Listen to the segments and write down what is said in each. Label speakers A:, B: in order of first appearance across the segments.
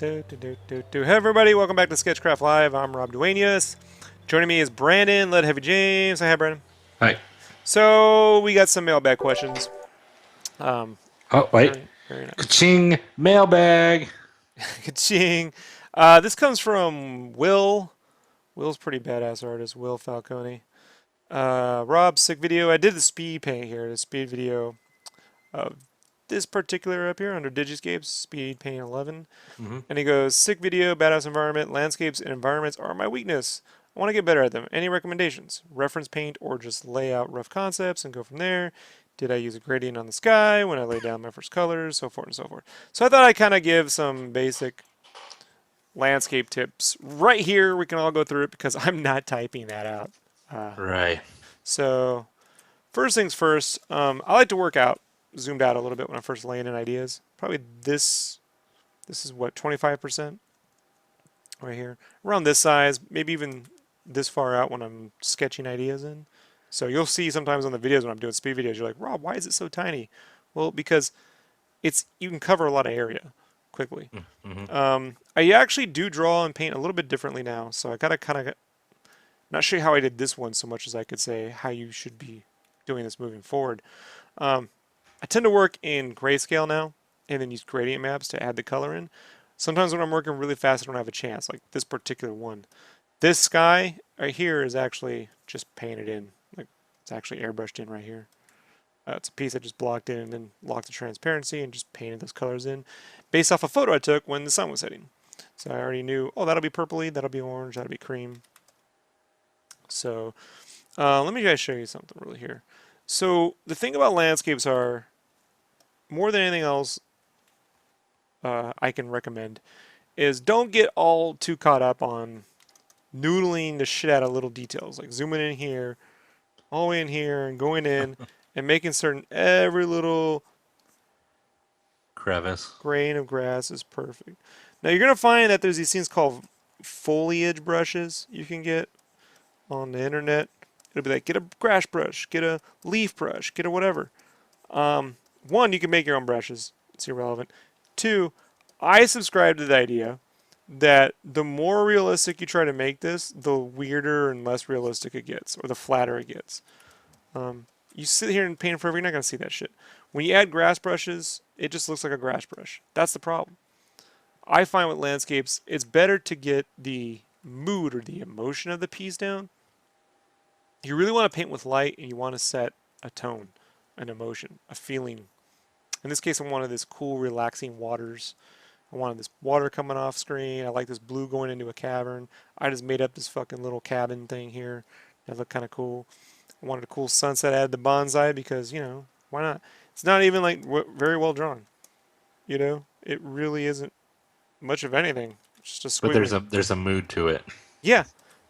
A: Hey everybody, welcome back to SketchCraft Live. I'm Rob Duenas. Joining me is Brandon, Lead Heavy James. Hi, Brandon.
B: Hi.
A: So we got some mailbag questions. Um,
B: Oh, wait.
A: very nice.
B: Ka-ching. Mailbag.
A: Ka-ching. This comes from Will. Will's pretty badass artist. Will Falcone. Rob, sick video. I did the speed paint here. The speed video of this particular up here under Digiscapes, speed paint 11.
B: Hmm.
A: And he goes, sick video, badass environment, landscapes and environments are my weakness. I want to get better at them. Any recommendations? Reference paint or just lay out rough concepts and go from there? Did I use a gradient on the sky when I laid down my first colors? So forth and so forth. So I thought I'd kind of give some basic landscape tips. Right here, we can all go through it because I'm not typing that out. Uh,
B: Right.
A: so first things first, I like to work out, zoomed out a little bit when I'm first laying in ideas. Probably this is what, 25%? Right here, around this size, maybe even this far out when I'm sketching ideas in. So you'll see sometimes on the videos when I'm doing speed videos, you're like, Rob, why is it so tiny? Well, because you can cover a lot of area quickly.
B: Hmm.
A: I actually do draw and paint a little bit differently now, so I gotta kind of not show you how I did this one so much as I could say how you should be doing this moving forward. Um, I tend to work in grayscale now, and then use gradient maps to add the color in. Sometimes when I'm working really fast, I don't have a chance, like this particular one. This sky right here is actually just painted in. Like it's actually airbrushed in right here. It's a piece I just blocked in and then locked the transparency and just painted those colors in based off a photo I took when the sun was setting. So I already knew, oh, that'll be purpley, that'll be orange, that'll be cream. So let me guys show you something really here. So the thing about landscapes are, more than anything else I can recommend, is don't get all too caught up on noodling the shit out of little details, like zooming in here, all the way in here, and going in and making certain every little
B: Crevice.
A: grain of grass is perfect. Now you're gonna find that there's these things called foliage brushes you can get on the internet. It'll be like, get a grass brush, get a leaf brush, get a whatever. One, you can make your own brushes. It's irrelevant. Two, I subscribe to the idea that the more realistic you try to make this, the weirder and less realistic it gets, or the flatter it gets. You sit here and paint forever, you're not going to see that shit. When you add grass brushes, it just looks like a grass brush. That's the problem. I find with landscapes, it's better to get the mood or the emotion of the piece down. You really want to paint with light and you want to set a tone, an emotion, a feeling. In this case, I wanted this cool, relaxing waters. I wanted this water coming off screen. I like this blue going into a cavern. I just made up this fucking little cabin thing here. That looked kind of cool. I wanted a cool sunset. I added the bonsai because, why not? It's not even like very well drawn. It really isn't much of anything. It's just a
B: But
A: squiggly.
B: there's a mood to it.
A: Yeah,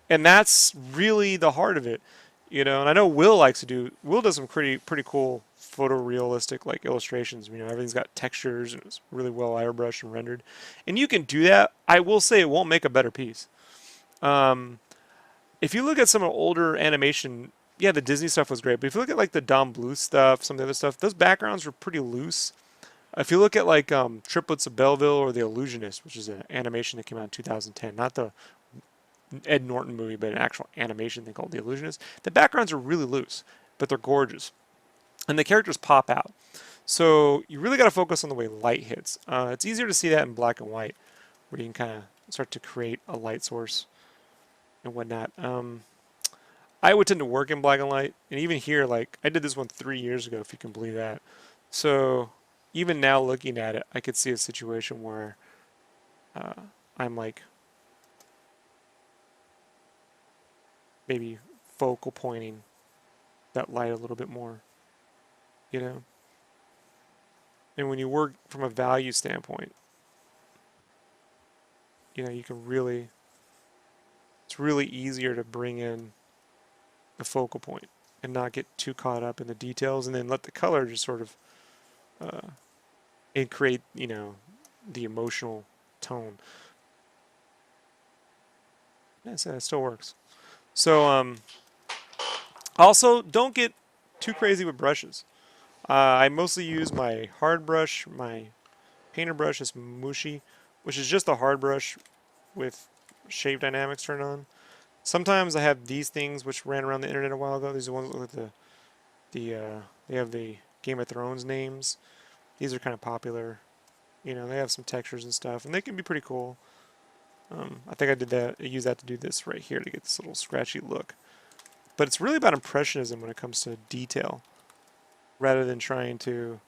A: and that's really the heart of it. And I know Will does some pretty cool photorealistic like illustrations. Everything's got textures and it's really well airbrushed and rendered. And you can do that. I will say it won't make a better piece. Um, if you look at some of the older animation, yeah, the Disney stuff was great. But if you look at like the Don Bluth stuff, some of the other stuff, those backgrounds were pretty loose. If you look at like Triplets of Belleville or The Illusionist, which is an animation that came out in 2010, not the Ed Norton movie, but an actual animation thing called The Illusionist, the backgrounds are really loose, but they're gorgeous. And the characters pop out. So you really got to focus on the way light hits. It's easier to see that in black and white, where you can kind of start to create a light source and whatnot. I would tend to work in black and white, and even here, like I did this one 3 years ago, if you can believe that. So even now, looking at it, I could see a situation where I'm like maybe focal pointing that light a little bit more, you know. And when you work from a value standpoint, you can really, it's really easier to bring in the focal point and not get too caught up in the details, and then let the color just sort of and create, the emotional tone. Yes, it still works. So, also don't get too crazy with brushes. I mostly use my hard brush. My painter brush is Mushi. which is just a hard brush with shape dynamics turned on. Sometimes I have these things which ran around the internet a while ago. These are the ones with they have the Game of Thrones names. These are kind of popular. You know, they have some textures and stuff, and they can be pretty cool. I think I did that. I used that to do this right here to get this little scratchy look. But it's really about impressionism when it comes to detail, rather than trying to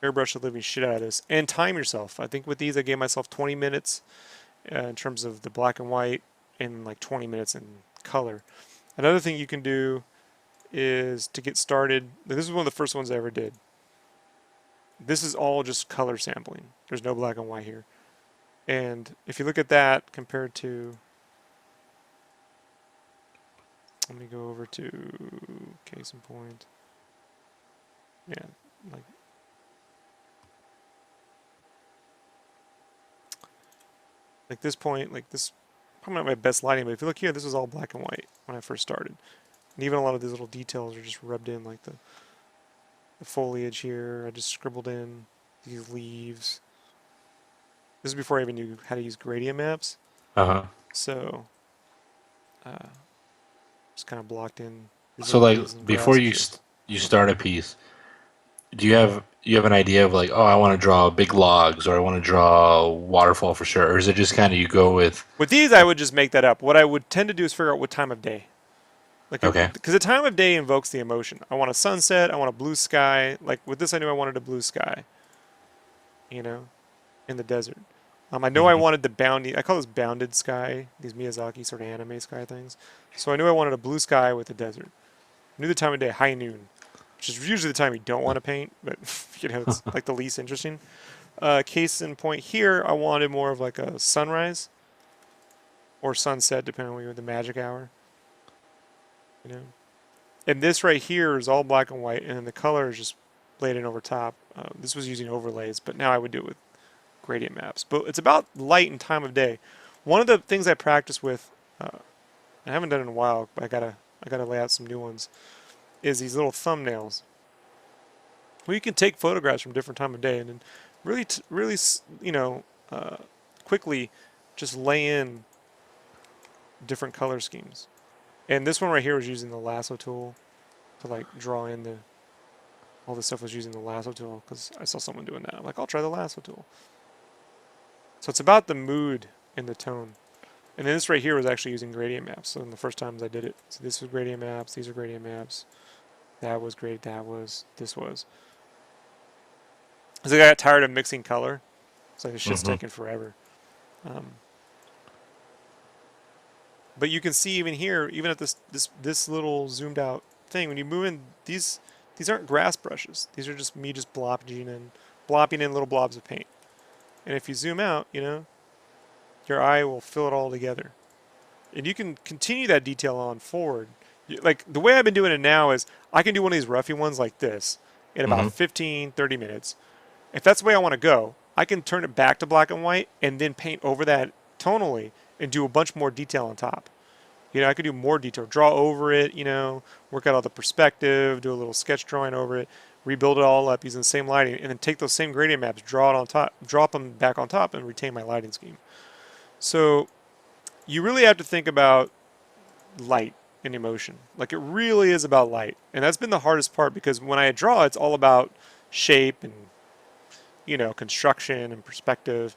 A: airbrush the living shit out of this. And time yourself. I think with these I gave myself 20 minutes in terms of the black and white, and like 20 minutes in color. Another thing you can do is to get started. This is one of the first ones I ever did. This is all just color sampling. There's no black and white here. And if you look at that compared to, let me go over to case in point. Yeah, like this point, like this, probably not my best lighting, but if you look here, this was all black and white when I first started. And even a lot of these little details are just rubbed in, like the foliage here. I just scribbled in these leaves. This is before I even knew how to use gradient maps.
B: Uh-huh.
A: So, just kind of blocked in these
B: So
A: little
B: like
A: leaves and
B: before
A: grass and shit.
B: you start a piece, do you have an idea of like, oh, I want to draw big logs or I want to draw a waterfall for sure, or is it just kind of you go with
A: With these, I would just make that up. What I would tend to do is figure out what time of day. Like,
B: okay.
A: because the time of day invokes the emotion. I want a sunset. I want a blue sky. Like with this, I knew I wanted a blue sky. You know, in the desert. I know I
B: Hmm.
A: wanted the bounding. I call this bounded sky. These Miyazaki sort of anime sky things. So I knew I wanted a blue sky with the desert. I knew the time of day, high noon, which is usually the time you don't want to paint, but you know it's like the least interesting. Case in point here, I wanted more of like a sunrise or sunset, depending on the magic hour. You know, and this right here is all black and white, and then the color is just laid in over top. This was using overlays, but now I would do it with gradient maps. But it's about light and time of day. One of the things I practice with, I haven't done it in a while, but I gotta lay out some new ones, is these little thumbnails. Well, you can take photographs from different time of day and then really, really, you know, uh, quickly just lay in different color schemes. And this one right here was using the Lasso Tool to like draw in the all this stuff was using the Lasso Tool because I saw someone doing that. I'm like, I'll try the Lasso Tool. So it's about the mood and the tone. And then this right here was actually using gradient maps. So in the first times I did it, so this was gradient maps, these are gradient maps, that was great, that was, this was. So I got tired of mixing color. It's like this shit's
B: Hmm.
A: taking forever. Um, but you can see even here, even at this little zoomed out thing, when you move in, these aren't grass brushes. These are just me just blopping in little blobs of paint. And if you zoom out, you know, your eye will fill it all together. And you can continue that detail on forward. Like the way I've been doing it now is I can do one of these roughy ones like this in about
B: Hmm.
A: 15, 30 minutes. If that's the way I want to go, I can turn it back to black and white and then paint over that tonally and do a bunch more detail on top. You know, I could do more detail, draw over it, you know, work out all the perspective, do a little sketch drawing over it, rebuild it all up using the same lighting, and then take those same gradient maps, draw it on top, drop them back on top, and retain my lighting scheme. So you really have to think about light and emotion. Like it really is about light. And that's been the hardest part because when I draw, it's all about shape and, you know, construction and perspective.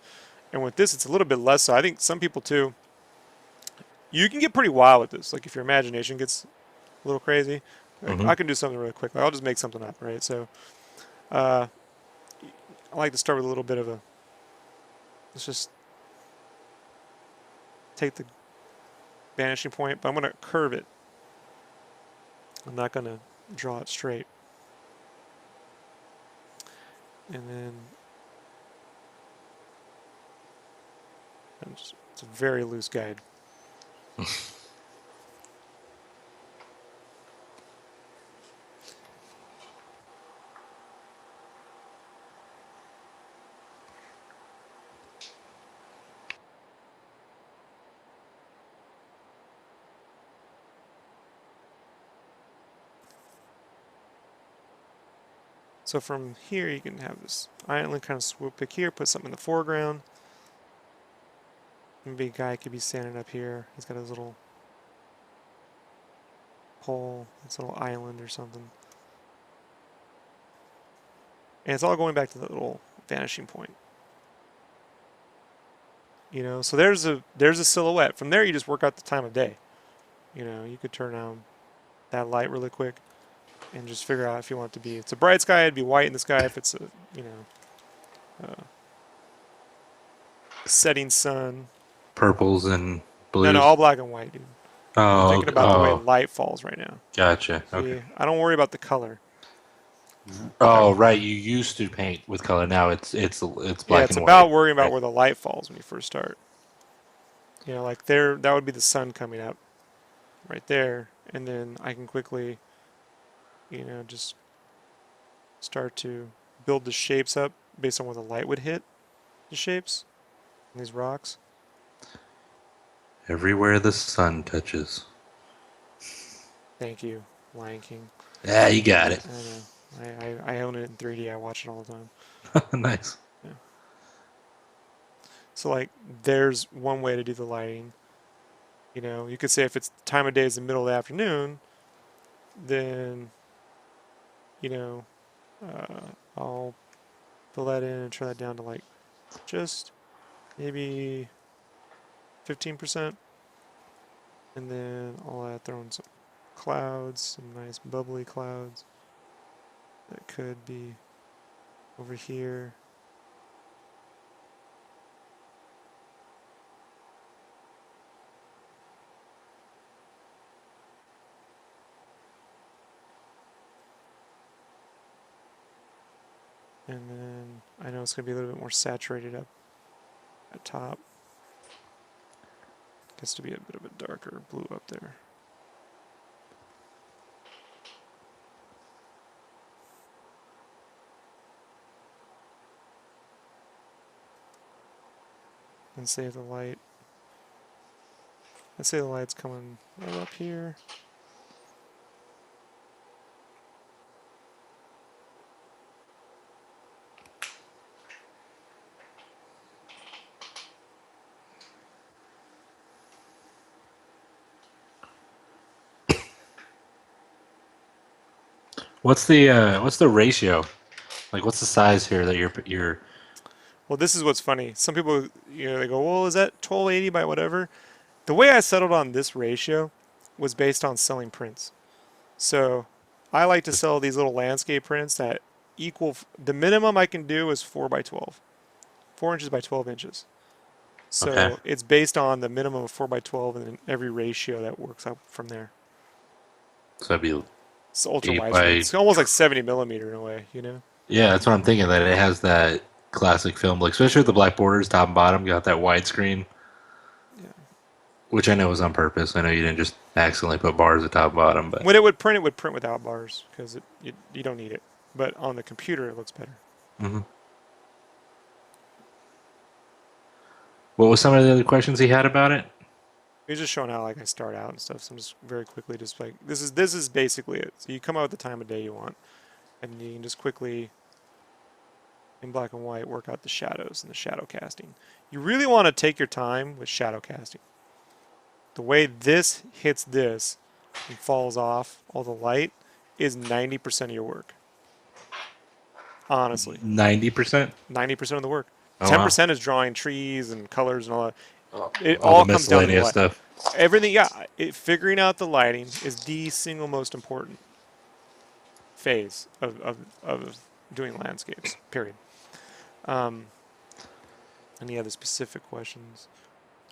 A: And with this, it's a little bit less so. I think some people too, you can get pretty wild with this. Like if your imagination gets a little crazy, like
B: Hmm.
A: I can do something really quick. Like I'll just make something up, right? So uh, I like to start with a little bit of a, let's just take the vanishing point, but I'm going to curve it. I'm not going to draw it straight. And then it's a very loose guide. So from here, you can have this island kind of swoop pick here, put something in the foreground. Maybe a guy could be standing up here. He's got his little pole, his little island or something. And it's all going back to the little vanishing point. You know, so there's a silhouette. From there, you just work out the time of day. You know, you could turn on that light really quick and just figure out if you want it to be. If it's a bright sky, it'd be white in the sky. If it's a, you know, setting sun.
B: Purples and
A: No, no,
B: blues.
A: all black and white, dude. I'm
B: Oh,
A: thinking about the way
B: oh,
A: light falls right now.
B: gotcha. Okay.
A: See, I don't worry about the color.
B: Oh, right. You used to paint with color. Now it's
A: Yeah,
B: black
A: it's
B: and white.
A: about worrying about
B: Right.
A: where the light falls when you first start. You know, like there, that would be the sun coming up right there, and then I can quickly, you know, just start to build the shapes up based on where the light would hit the shapes and these rocks.
B: Everywhere the sun touches.
A: Thank you, Lion King.
B: Yeah, you got it.
A: I know. I own it in 3D. I watch it all the time.
B: Nice.
A: Yeah. So like, there's one way to do the lighting. You know, you could say if it's time of day is the middle of the afternoon, then, you know, I'll fill that in and turn that down to like just maybe 15%. And then I'll throw in some clouds, some nice bubbly clouds that could be over here. And then I know it's going to be a little bit more saturated up at top. Gets to be a bit of a darker blue up there. And save the light. Let's say the light's coming right up here.
B: What's the ratio? Like what's the size here that you're
A: Well, this is what's funny. Some people, you know, they go, well, is that 1280 by whatever? The way I settled on this ratio was based on selling prints. So I like to sell these little landscape prints that equal, the minimum I can do is 4 by 12, 4 inches by 12 inches.
B: okay.
A: So it's based on the minimum of 4 by 12 and then every ratio that works out from there.
B: So it'd be
A: It's ultra
B: 8
A: widescreen.
B: by
A: It's almost like 70 millimeter in a way, you know?
B: yeah, that's what I'm thinking. That it has that classic film look, especially with the black borders, top and bottom. You got that widescreen,
A: Yeah.
B: which I know was on purpose. I know you didn't just accidentally put bars at top and bottom, but
A: When it would print without bars because you don't need it. But on the computer, it looks better.
B: hmm. What was some of the other questions he had about it?
A: He's just showing how like I start out and stuff. So I'm just very quickly just like this is basically it. So you come out with the time of day you want, and you can just quickly in black and white work out the shadows and the shadow casting. You really want to take your time with shadow casting. The way this hits this and falls off all the light is 90% of your work. Honestly,
B: 90%.
A: 90% of the work.
B: Oh wow,
A: 10% is drawing trees and colors and all that. It
B: all the
A: all comes down to the
B: miscellaneous
A: light.
B: stuff.
A: Everything, yeah. Figuring out the lighting is the single most important phase of doing landscapes. Period. Um, any other specific questions?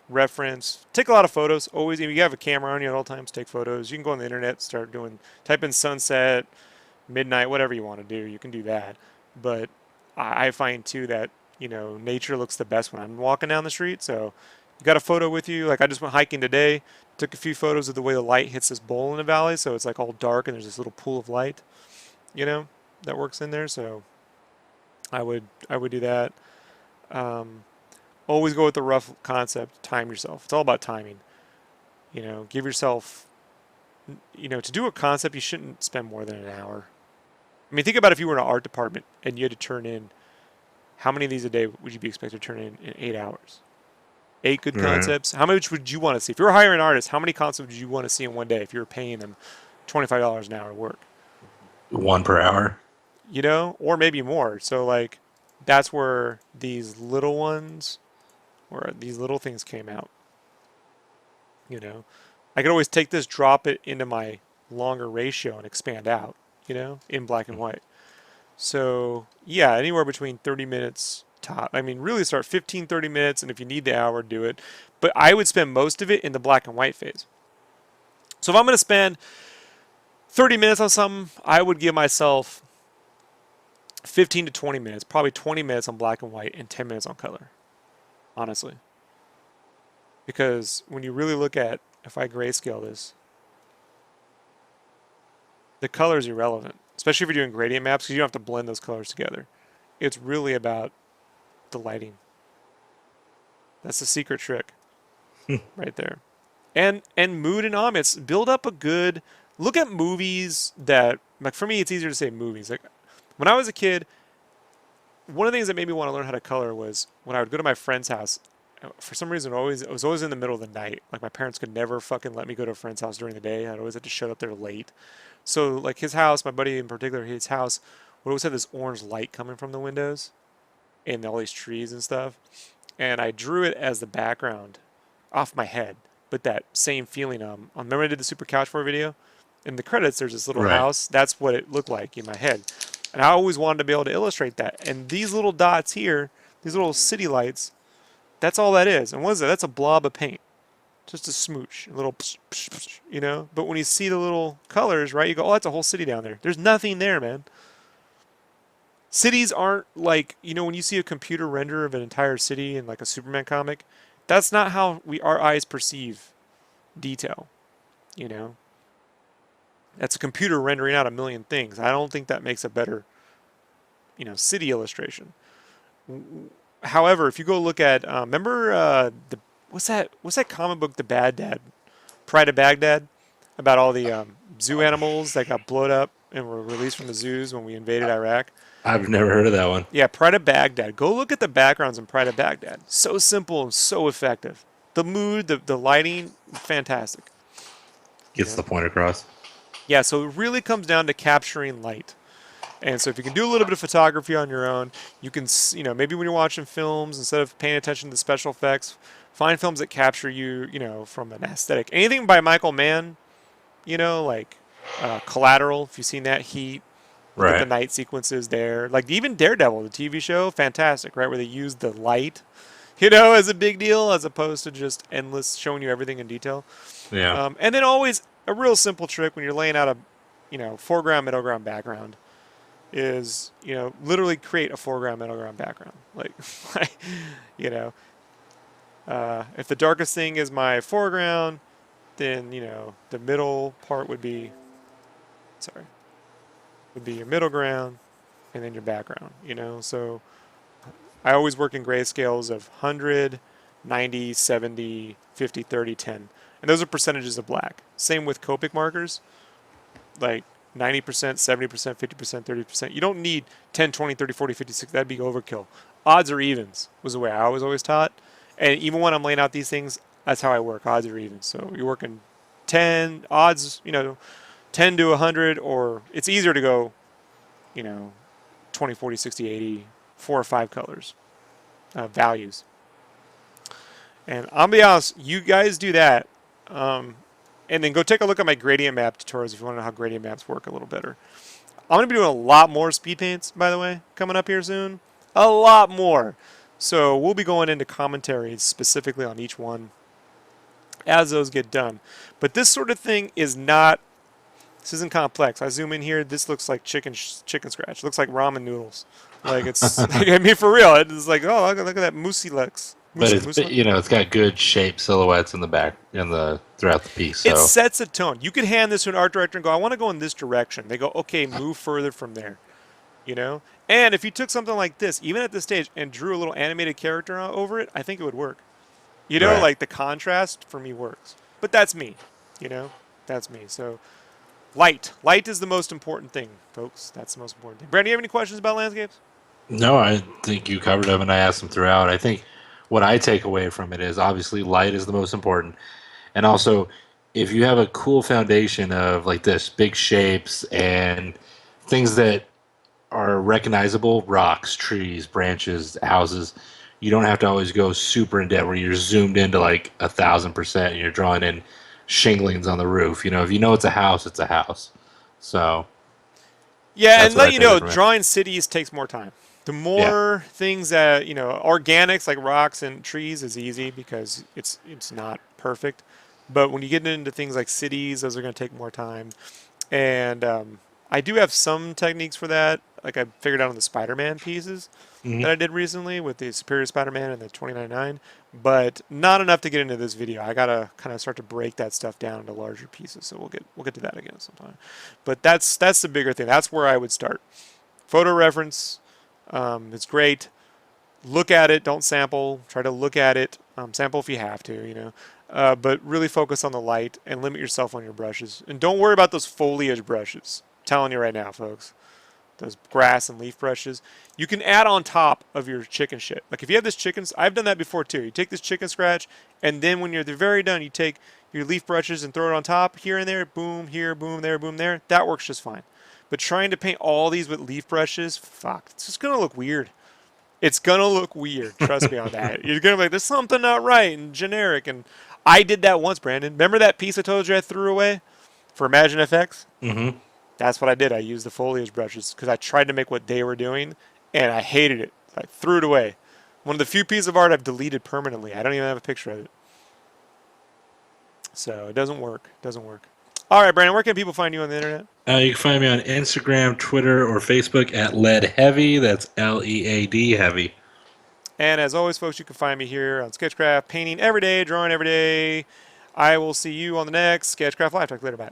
A: Reference. Take a lot of photos. Always, if you have a camera on you at all times, take photos. You can go on the internet, start doing, type in sunset, midnight, whatever you want to do. You can do that. But I find too that nature looks the best when I'm walking down the street. So you got a photo with you. Like I just went hiking today. Took a few photos of the way the light hits this bowl in the valley. So it's like all dark and there's this little pool of light, that works in there. So I would do that. Um, always go with the rough concept. Time yourself. It's all about timing. Give yourself. To do a concept, you shouldn't spend more than an hour. I mean, think about if you were in an art department and you had to turn in, how many of these a day would you be expected to turn in 8 hours? 8 good
B: Right.
A: concepts. How much would you want to see? If you were hiring an artist, how many concepts would you want to see in one day if you were paying them $25 an hour to work?
B: One per hour.
A: You know, or maybe more. So like, that's where these little ones, or these little things came out. You know, I could always take this, drop it into my longer ratio, and expand out. You know, in black and white. So yeah, anywhere between 30 minutes top. I mean, really start 15, 30 minutes, and if you need the hour, do it. But I would spend most of it in the black and white phase. So if I'm going to spend 30 minutes on something, I would give myself 15 to 20 minutes, probably 20 minutes on black and white and 10 minutes on color, honestly. Because when you really look at, if I grayscale this, the color is irrelevant, especially if you're doing gradient maps because you don't have to blend those colors together. It's really about the lighting. That's the secret trick right there. And mood and ambiance. Build up a good look at movies that, like, for me it's easier to say movies. Like when I was a kid, one of the things that made me want to learn how to color was when I would go to my friend's house. For some reason, it was always in the middle of the night. Like my parents could never fucking let me go to a friend's house during the day. I'd always have to show up there late. So like his house, my buddy in particular, his house would always have this orange light coming from the windows and all these trees and stuff. And I drew it as the background off my head, but that same feeling. Remember I did the Super Couch for a video? In the credits, there's this little
B: Right.
A: house. That's what it looked like in my head. And I always wanted to be able to illustrate that. And these little dots here, these little city lights, that's all that is. And what is that? That's a blob of paint. Just a smooch, a little, psh, psh, psh, you know? But when you see the little colors, right, you go, oh, that's a whole city down there. There's nothing there, man. Cities aren't like, you know, when you see a computer render of an entire city in like a Superman comic, that's not how our eyes perceive detail, you know? That's a computer rendering out a million things. I don't think that makes a better, city illustration. However, if you go look at, remember the what's that comic book, The Bad Dad, Pride of Baghdad, about all the zoo animals that got blown up and were released from the zoos when we invaded Iraq.
B: I've never heard of that one.
A: Yeah, Pride of Baghdad. Go look at the backgrounds in Pride of Baghdad. So simple and so effective. The mood, the lighting, fantastic. You
B: Gets
A: know?
B: the point across.
A: Yeah, so it really comes down to capturing light. And so if you can do a little bit of photography on your own, you can, maybe when you're watching films, instead of paying attention to the special effects, find films that capture you, from an aesthetic. Anything by Michael Mann, like Collateral, if you've seen that, Heat, look at the
B: Right.
A: night sequences there. Like even Daredevil, the TV show, fantastic, right? Where they use the light, as a big deal as opposed to just endless showing you everything in detail.
B: Yeah.
A: And then always a real simple trick when you're laying out a, foreground, middle ground, background is, literally create a foreground, middle ground, background. Like, you know, if the darkest thing is my foreground, then, the middle part would be your middle ground and then your background, So I always work in grayscales of 100, 90, 70, 50, 30, 10. And those are percentages of black. Same with Copic markers, like 90%, 70%, 50%, 30%. You don't need 10, 20, 30, 40, 50, 60. That'd be overkill. Odds or evens was the way I was always taught. And even when I'm laying out these things, that's how I work, odds or evens. So you're working 10 odds, 10 to 100, or it's easier to go, 20, 40, 60, 80, 4 or 5 colors, values. And I'll be honest, you guys do that. And then go take a look at my gradient map tutorials if you want to know how gradient maps work a little better. I'm going to be doing a lot more speed paints, by the way, coming up here soon. A lot more. So we'll be going into commentaries specifically on each one as those get done. But this sort of thing is not, this isn't complex. I zoom in here, this looks like chicken scratch. It looks like ramen noodles. Like it's, I mean, for real, it's like, oh, look at that moosey looks.
B: But
A: Moosey,
B: it's
A: moosey.
B: it's got good shape silhouettes in the back in the throughout the piece.
A: It
B: So
A: sets a tone. You could hand this to an art director and go, I want to go in this direction. They go, okay, move further from there. And if you took something like this, even at this stage, and drew a little animated character over it, I think it would work.
B: right.
A: Like the contrast for me works. But that's me. That's me. So Light. Light is the most important thing, folks. That's the most important thing. Brandon, do you have any questions about landscapes?
B: No, I think you covered them, and I asked them throughout. I think what I take away from it is obviously light is the most important, and also if you have a cool foundation of like this, big shapes and things that are recognizable, rocks, trees, branches, houses. You don't have to always go super in depth where you're zoomed into like 1,000% and you're drawing in shinglings on the roof. If you know it's a house, it's a house. So
A: Yeah,
B: that's
A: and
B: what
A: let
B: I
A: you
B: take away
A: know,
B: from it.
A: drawing cities takes more time. The
B: Yeah.
A: more things that organics like rocks and trees is easy because it's not perfect. But when you get into things like cities, those are going to take more time. And I do have some techniques for that. Like I figured out on the Spider-Man pieces
B: Hmm.
A: that I did recently with the Superior Spider-Man and the 2099, but not enough to get into this video. I gotta kind of start to break that stuff down into larger pieces. So we'll get to that again sometime. But that's the bigger thing. That's where I would start. Photo reference, it's great. Look at it. Don't sample. Try to look at it. Sample if you have to. But really focus on the light and limit yourself on your brushes. And don't worry about those foliage brushes. I'm telling you right now, folks, those grass and leaf brushes, you can add on top of your chicken shit. Like if you have this chicken, I've done that before too. You take this chicken scratch, and then when you're very done, you take your leaf brushes and throw it on top here and there, boom here, boom there, boom there. That works just fine. But trying to paint all these with leaf brushes, fuck, it's just gonna look weird. It's gonna look weird. Trust me on that. You're gonna be like, there's something not right and generic. And I did that once, Brandon. Remember that piece I told you I threw away for Imagine FX?
B: Hmm.
A: That's what I did. I used the foliage brushes because I tried to make what they were doing, and I hated it. I threw it away. One of the few pieces of art I've deleted permanently. I don't even have a picture of it. So it doesn't work. It doesn't work. All right, Brandon, where can people find you on the internet?
B: You can find me on Instagram, Twitter, or Facebook at Lead Heavy. That's Lead Heavy.
A: And as always, folks, you can find me here on SketchCraft, painting every day, drawing every day. I will see you on the next SketchCraft Live. Talk later. Bye.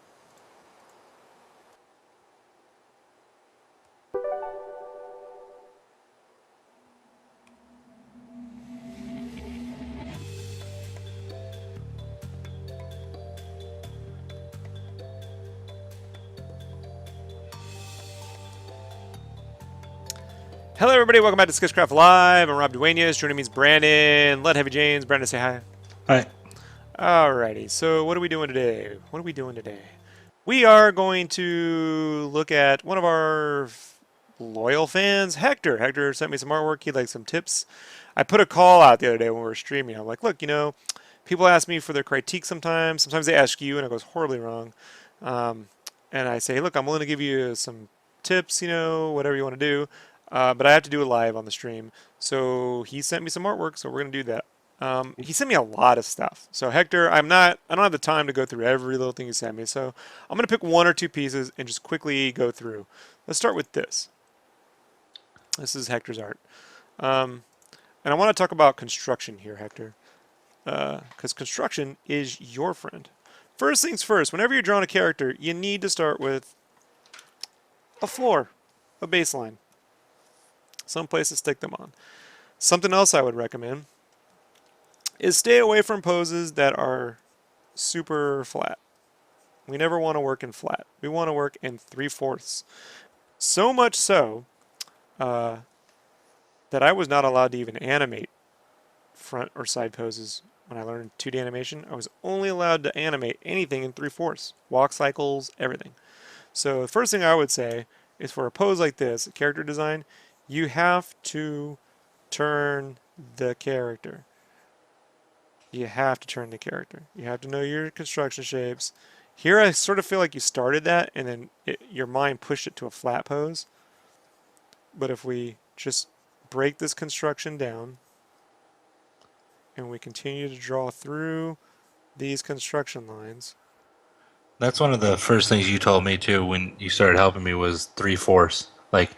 A: Hello, everybody. Welcome back to Sketchcraft Live. I'm Rob Duenas. Joining me is Brandon. Let Heavy James. Brandon, say hi.
B: Hi.
A: Alrighty. So, what are we doing today? What are we doing today? We are going to look at one of our loyal fans, Hector. Hector sent me some artwork. He'd like some tips. I put a call out the other day when we were streaming. I'm like, look, people ask me for their critique sometimes. Sometimes they ask you, and it goes horribly wrong. Um, and I say, look, I'm willing to give you some tips, whatever you want to do. But I have to do it live on the stream. So he sent me some artwork, so we're going to do that. He sent me a lot of stuff. So Hector, I don't have the time to go through every little thing he sent me. So I'm going to pick one or two pieces and just quickly go through. Let's start with this. This is Hector's art. Um, and I want to talk about construction here, Hector, because construction is your friend. First things first, whenever you're drawing a character, you need to start with a floor, a baseline, some place to stick them on. Something else I would recommend is stay away from poses that are super flat. We never want to work in flat. We want to work in 3/4. So much so uh, that I was not allowed to even animate front or side poses when I learned 2D animation. I was only allowed to animate anything in 3/4. Walk cycles, everything. So the first thing I would say is for a pose like this, character design, you have to turn the character. You have to turn the character. You have to know your construction shapes. Here I sort of feel like you started that and then your mind pushed it to a flat pose. But if we just break this construction down and we continue to draw through these construction lines.
B: That's one of the first things you told me too when you started helping me was 3/4. Like,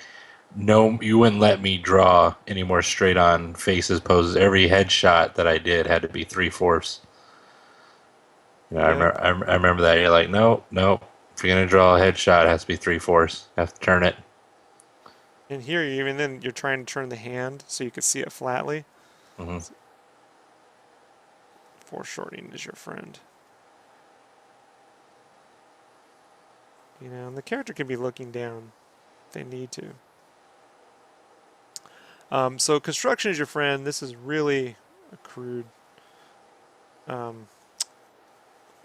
B: no, you wouldn't let me draw any more straight on faces poses. Every headshot that I did had to be 3/4. I
A: Yep.
B: remember. I remember that. You're like, no, no. If you're gonna draw a headshot, it has to be 3/4. Have to turn it.
A: And here, even then, you're trying to turn the hand so you can see it flatly.
B: Hmm.
A: Foreshortening is your friend. You know, and the character can be looking down if they need to. So construction is your friend. This is really a crude um,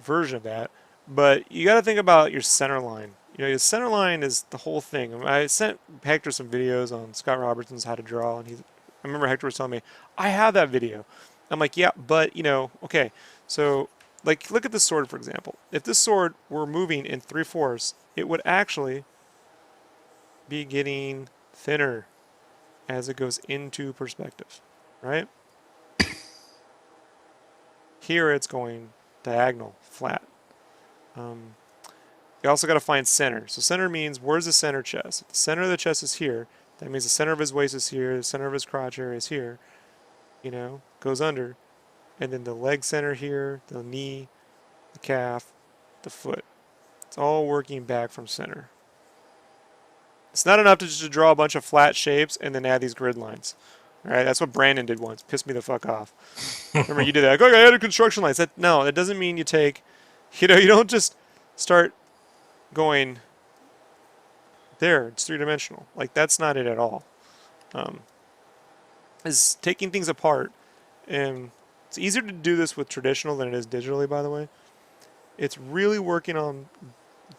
A: version of that. But you got to think about your center line. You know, your center line is the whole thing. I sent Hector some videos on Scott Robertson's How to Draw, and I remember Hector was telling me, I have that video. I'm like, yeah, but, you know, okay. So, like, look at this sword, for example. If this sword were moving in 3/4, it would actually be getting thinner as it goes into perspective, right? Here it's going diagonal, flat. Um, you also got to find center. So center means where's the center chest? If the center of the chest is here, that means the center of his waist is here, the center of his crotch area is here, you know, goes under. And then the leg center here, the knee, the calf, the foot. It's all working back from center. It's not enough to just draw a bunch of flat shapes and then add these grid lines. All right, that's what Brandon did once. Pissed me the fuck off. Remember, you did that. Like, okay, I added construction lines. No, that doesn't mean you take, you know, you don't just start going there. It's 3-dimensional. Like, that's not it at all. Is taking things apart, and it's easier to do this with traditional than it is digitally, by the way. It's really working on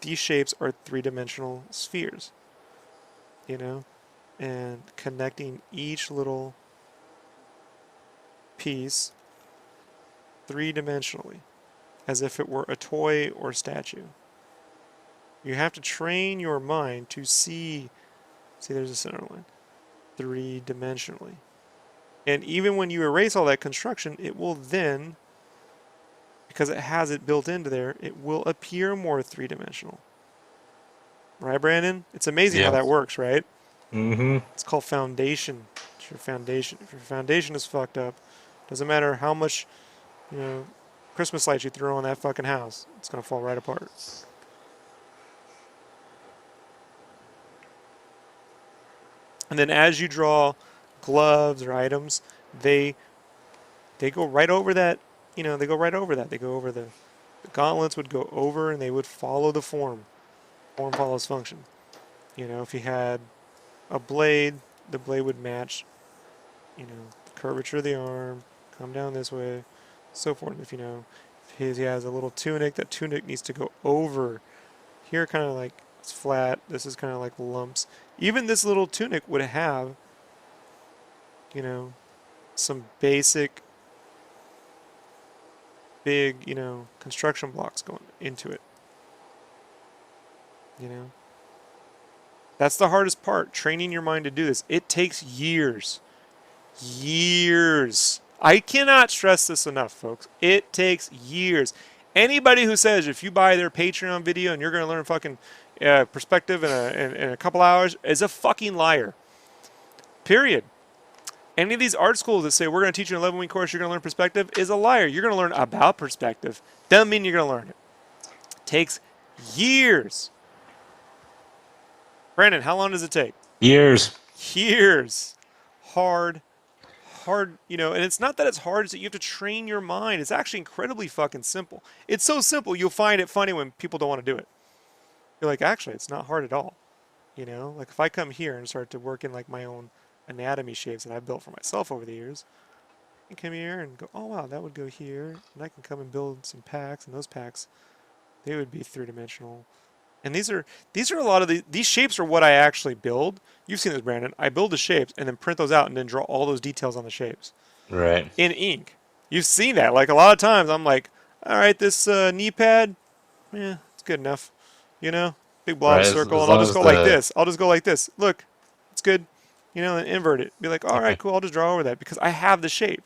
A: these shapes are 3-dimensional spheres, you know, and connecting each little piece 3-dimensionally as if it were a toy or statue. You have to train your mind to see there's a center line, 3-dimensionally. And even when you erase all that construction, it will then, because it has it built into there, it will appear more 3-dimensional. Right, Brandon? It's amazing how
B: Yeah.
A: that works, right?
B: Mm-hmm.
A: It's called foundation. It's your foundation. If your foundation is fucked up, doesn't matter how much, you know, Christmas lights you throw on that fucking house, it's gonna fall right apart. And then as you draw gloves or items, they go right over that. You know, they go right over that. They go over the gauntlets would go over and they would follow the form. Form follows function. You know, if you had a blade, the blade would match, you know, the curvature of the arm, come down this way, so forth. If you know, if he has a little tunic, that tunic needs to go over. Here, kind of like it's flat. This is kind of like lumps. Even this little tunic would have, you know, some basic, big, you know, construction blocks going into it. You know, that's the hardest part. Training your mind to do this. It takes years. Years. I cannot stress this enough, folks. It takes years. Anybody who says if you buy their Patreon video and you're going to learn fucking perspective in a couple hours is a fucking liar. Period. Any of these art schools that say we're going to teach you an 11-week course, you're going to learn perspective is a liar. You're going to learn about perspective. Doesn't mean you're going to learn it. It takes years. Brandon, how long does it take?
B: Years.
A: Years. Hard, you know, and it's not that it's hard, it's that you have to train your mind. It's actually incredibly fucking simple. It's so simple, you'll find it funny when people don't want to do it. You're like, actually, it's not hard at all. You know, like if I come here and start to work in like my own anatomy shapes that I've built for myself over the years, I can come here and go, oh wow, that would go here. And I can come and build some packs, and those packs, they would be 3-dimensional. And these are a lot of these shapes are what I actually build. You've seen this, Brandon. I build the shapes and then print those out and then draw all those details on the shapes
B: Right.
A: in ink. You've seen that. Like a lot of times, I'm like, all right, this knee pad, yeah, it's good enough. You know, big blob
B: Right.
A: circle,
B: As
A: and I'll
B: long
A: just
B: as
A: go like
B: the
A: this. I'll just go like this. Look, it's good. You know, and invert it. Be like, all right, cool. I'll just draw over that because I have the shape.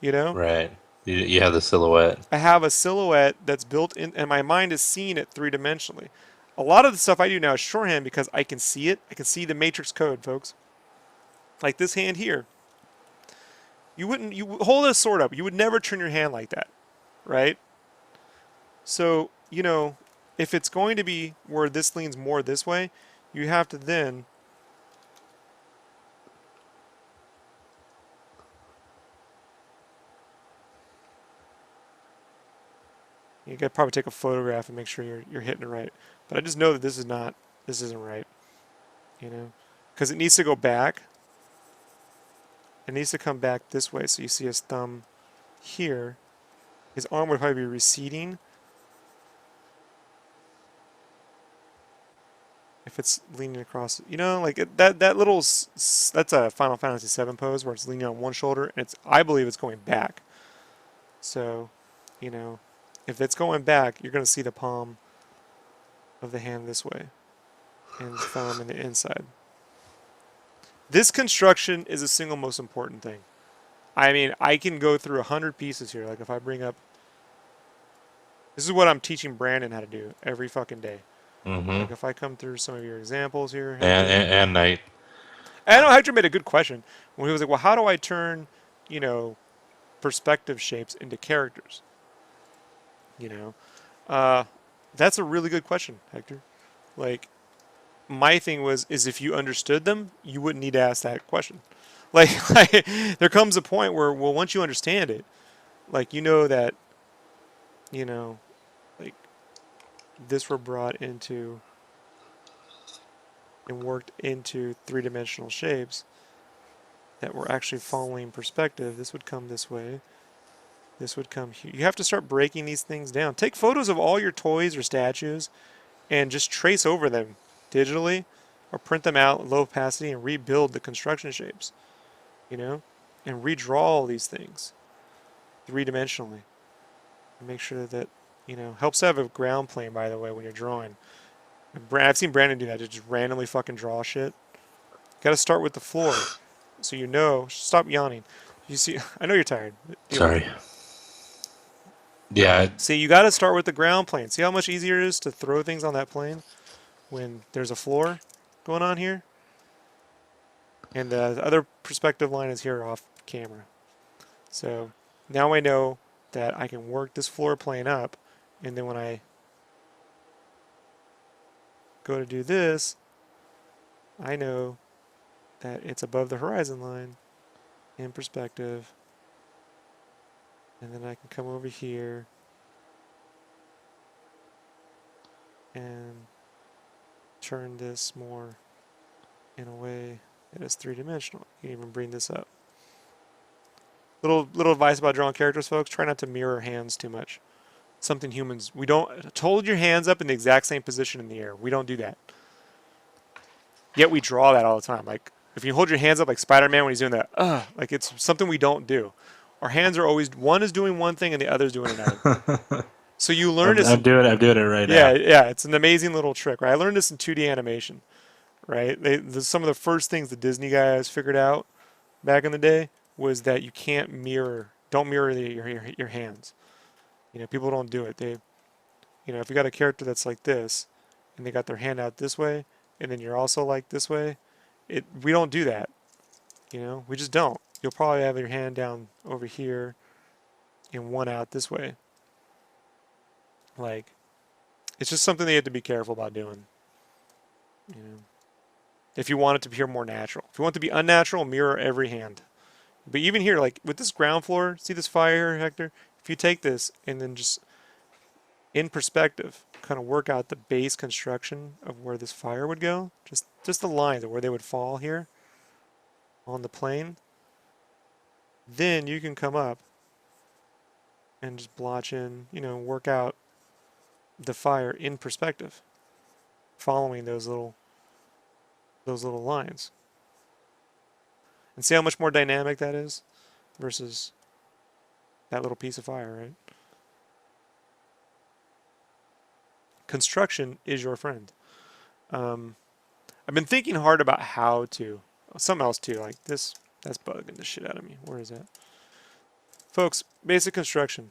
A: You know,
B: right. You have the silhouette.
A: I have a silhouette that's built in, and my mind is seeing it 3-dimensionally. A lot of the stuff I do now is shorthand because I can see it. I can see the matrix code, folks. Like this hand here. You hold a sword up. You would never turn your hand like that, right? So, you know, if it's going to be where this leans more this way, you have to then you got to probably take a photograph and make sure you're hitting it right. But I just know that this isn't right, you know, because it needs to go back. It needs to come back this way, so you see his thumb here. His arm would probably be receding. If it's leaning across, you know, like that little, that's a Final Fantasy VII pose where it's leaning on one shoulder, and I believe it's going back. So, you know, if it's going back, you're going to see the palm of the hand this way, and the thumb in the inside. This construction is the single most important thing. I mean, I can go through 100 pieces here. Like if I bring up, this is what I'm teaching Brandon how to do every fucking day.
B: Mm-hmm.
A: Like if I come through some of your examples here,
B: And Knight.
A: I know Hector made a good question when he was like, "Well, how do I turn, you know, perspective shapes into characters?" You know, uh, that's a really good question, Hector. Like, my thing is if you understood them, you wouldn't need to ask that question. Like there comes a point where, well, once you understand it, like you know that, you know, like this were brought into and worked into three-dimensional shapes that were actually following perspective. This would come this way. This would come here. You have to start breaking these things down. Take photos of all your toys or statues and just trace over them digitally or print them out low opacity and rebuild the construction shapes, you know, and redraw all these things three-dimensionally. And make sure that, you know, helps to have a ground plane, by the way, when you're drawing. I've seen Brandon do that, to just randomly fucking draw shit. Got to start with the floor, so you know. Stop yawning. You see, I know you're tired. Deal with
B: Sorry.
A: it.
B: Yeah.
A: See, you got to start with the ground plane. See how much easier it is to throw things on that plane when there's a floor going on here? And the other perspective line is here off camera. So now I know that I can work this floor plane up, and then when I go to do this, I know that it's above the horizon line in perspective. And then I can come over here and turn this more in a way that is three-dimensional. You can even bring this up. Little advice about drawing characters, folks. Try not to mirror hands too much. Something humans, we don't, hold your hands up in the exact same position in the air. We don't do that. Yet we draw that all the time. Like, if you hold your hands up like Spider-Man when he's doing that, like it's something we don't do. Our hands are always, one is doing one thing and the other is doing another. So you learn this.
B: I'm doing it right
A: Yeah,
B: now.
A: yeah, it's an amazing little trick, right? I learned this in 2D animation, right? Some of the first things the Disney guys figured out back in the day was that you can't mirror, don't mirror your hands. You know, people don't do it. They, you know, if you got a character that's like this, and they got their hand out this way, and then you're also like this way, we don't do that. You know, we just don't. You'll probably have your hand down over here, and one out this way. Like, it's just something that you have to be careful about doing. You know, if you want it to appear more natural. If you want it to be unnatural, mirror every hand. But even here, like with this ground floor, see this fire here, Hector? If you take this and then just in perspective, kind of work out the base construction of where this fire would go, just the lines of where they would fall here on the plane, then you can come up and just blotch in, you know, work out the fire in perspective, following those little lines. And see how much more dynamic that is versus that little piece of fire, right? Construction is your friend. I've been thinking hard about how to, something else too, like this, that's bugging the shit out of me. Where is that? Folks, basic construction.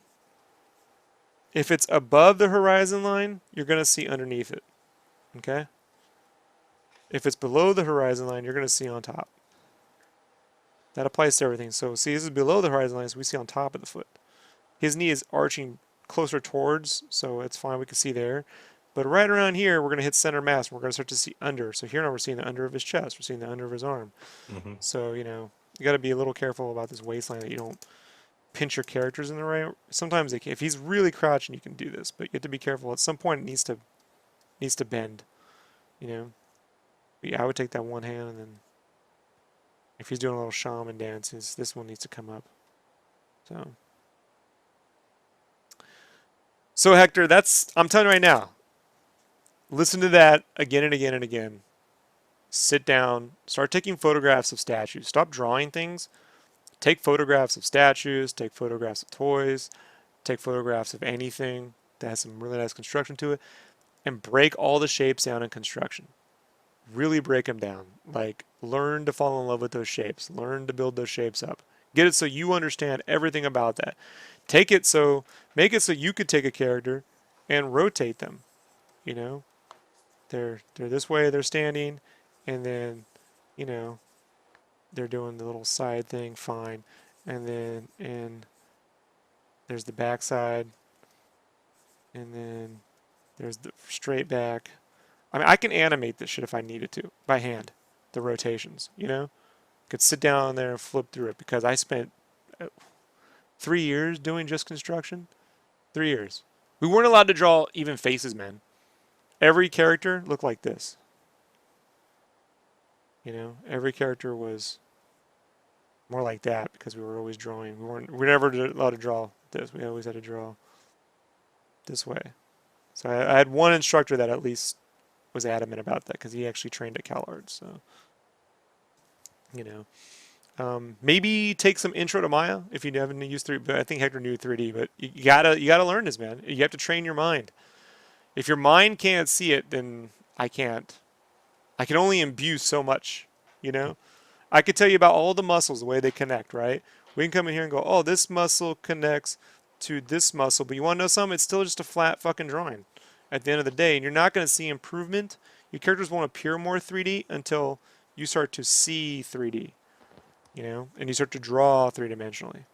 A: If it's above the horizon line, you're going to see underneath it. Okay? If it's below the horizon line, you're going to see on top. That applies to everything. So see, this is below the horizon line, so we see on top of the foot. His knee is arching closer towards, so it's fine, we can see there. But right around here, we're going to hit center mass, and we're going to start to see under. So here now we're seeing the under of his chest, we're seeing the under of his arm.
B: Mm-hmm.
A: So, you know, you got to be a little careful about this waistline that you don't pinch your characters in the right. Sometimes they can, if he's really crouching, you can do this, but you have to be careful. At some point, it needs to needs to bend. You know, yeah, I would take that one hand, and then if he's doing a little shaman dances, this one needs to come up. So, so Hector, I'm telling you right now. Listen to that again and again and again. Sit down, start taking photographs of statues. Stop drawing things. Take photographs of statues, take photographs of toys, take photographs of anything that has some really nice construction to it, and break all the shapes down in construction. Really break them down. Like, learn to fall in love with those shapes. Learn to build those shapes up. Get it so you understand everything about that. Make it so you could take a character and rotate them. You know, they're this way, they're standing, and then, you know, they're doing the little side thing, fine. And then there's the back side, and then there's the straight back. I mean, I can animate this shit if I needed to by hand, the rotations, you know? Could sit down there and flip through it because I spent 3 years doing just construction. 3 years. We weren't allowed to draw even faces, man. Every character looked like this. You know, every character was more like that because we were always drawing. We were never allowed to draw this. We always had to draw this way. So I had one instructor that at least was adamant about that because he actually trained at CalArts. So, you know, maybe take some intro to Maya if you haven't used 3D. But I think Hector knew 3D. But you gotta learn this, man. You have to train your mind. If your mind can't see it, then I can't. I can only imbue so much. You know, I could tell you about all the muscles, the way they connect. Right? We can come in here and go, oh, this muscle connects to this muscle. But you want to know something? It's still just a flat fucking drawing at the end of the day, and you're not going to see improvement. Your characters won't appear more 3D until you start to see 3D, you know, and you start to draw three-dimensionally.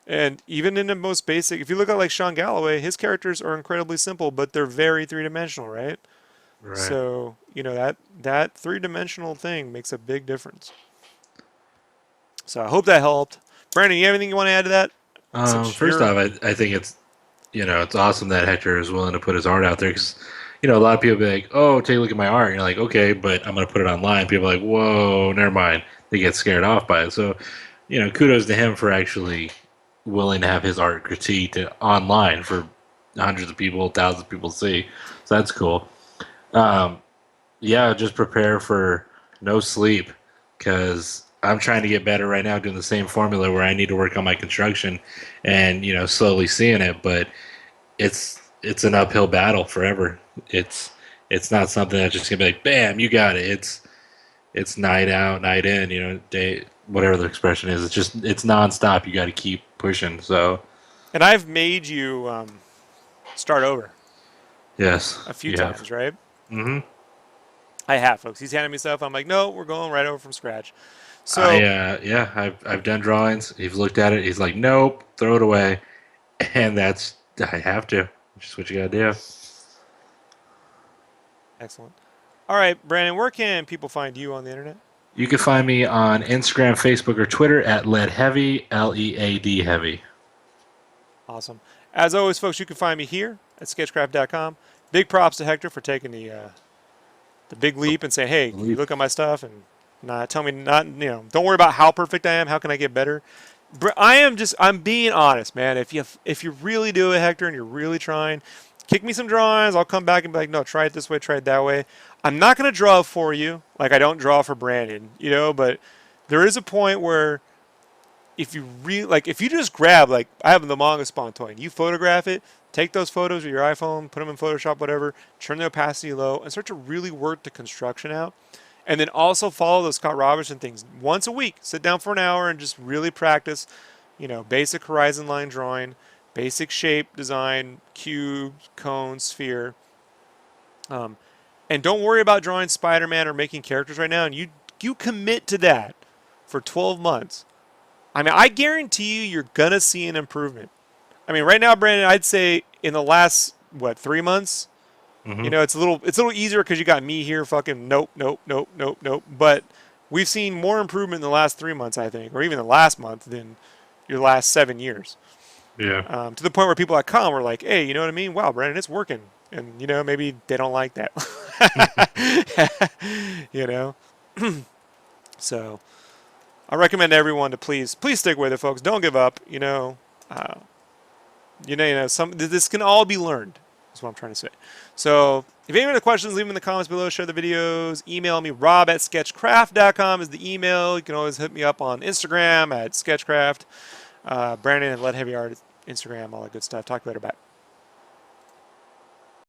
A: And even in the most basic, if you look at like Sean Galloway, his characters are incredibly simple, but they're very three-dimensional, right?
B: Right.
A: So, you know, that three-dimensional thing makes a big difference. So I hope that helped. Brandon, you have anything you want to add to that? Since
B: First
A: you're
B: off, I think it's awesome that Hector is willing to put his art out there because a lot of people be like, oh, take a look at my art. And you're like, okay, but I'm gonna put it online. People are like, whoa, never mind. They get scared off by it. So, kudos to him for actually willing to have his art critiqued online for hundreds of people, thousands of people to see. So that's cool. Um, yeah, just prepare for no sleep because I'm trying to get better right now doing the same formula where I need to work on my construction and slowly seeing it, but it's an uphill battle forever. It's not something that's just gonna be like bam, you got it. It's night out, night in, day, whatever the expression is. It's nonstop. You got to keep pushing. So
A: and I've made you start over
B: yes,
A: a few
B: you have.
A: times, right?
B: Hmm.
A: I have, folks. He's handing me stuff. I'm like, no, we're going right over from scratch.
B: I
A: So,
B: yeah, I've done drawings. He's looked at it. He's like, nope, throw it away, and that's I have to. Just what you gotta do.
A: excellent. All right, Brandon, where can people find you on the internet?
B: You can find me on Instagram, Facebook, or Twitter at Lead Heavy, Lead Heavy.
A: Awesome. As always, folks, you can find me here at sketchcraft.com. Big props to Hector for taking the big leap and saying, hey, can you look at my stuff and not tell me not, don't worry about how perfect I am. How can I get better? I'm being honest, man. If you really do it, Hector, and you're really trying, kick me some drawings. I'll come back and be like, no, try it this way, try it that way. I'm not going to draw for you like I don't draw for Brandon, but there is a point where if you really like, if you just grab, like I have the manga spawn toy and you photograph it, take those photos with your iPhone, put them in Photoshop, whatever, turn the opacity low, and start to really work the construction out. And then also follow those Scott Robertson things once a week. Sit down for an hour and just really practice, basic horizon line drawing, basic shape design, cube, cone, sphere. And don't worry about drawing Spider-Man or making characters right now. And you commit to that for 12 months. I mean, I guarantee you're gonna see an improvement. I mean, right now, Brandon, I'd say in the last 3 months,
B: Hmm.
A: it's a little easier because you got me here. Fucking nope, nope, nope, nope, nope. But we've seen more improvement in the last 3 months, I think, or even the last month than your last 7 years.
B: Yeah.
A: To the point where people at Com were like, "Hey, you know what I mean? Wow, Brandon, it's working. And, you know, maybe they don't like that. You know? So I recommend everyone to please stick with it, folks. Don't give up. Uh, this can all be learned. That's what I'm trying to say. So if you have any other questions, leave them in the comments below. Share the videos. Email me. rob@sketchcraft.com is the email. You can always hit me up on Instagram at sketchcraft. Brandon at Lead Heavy Art, Instagram, all that good stuff. Talk to you later. Bye.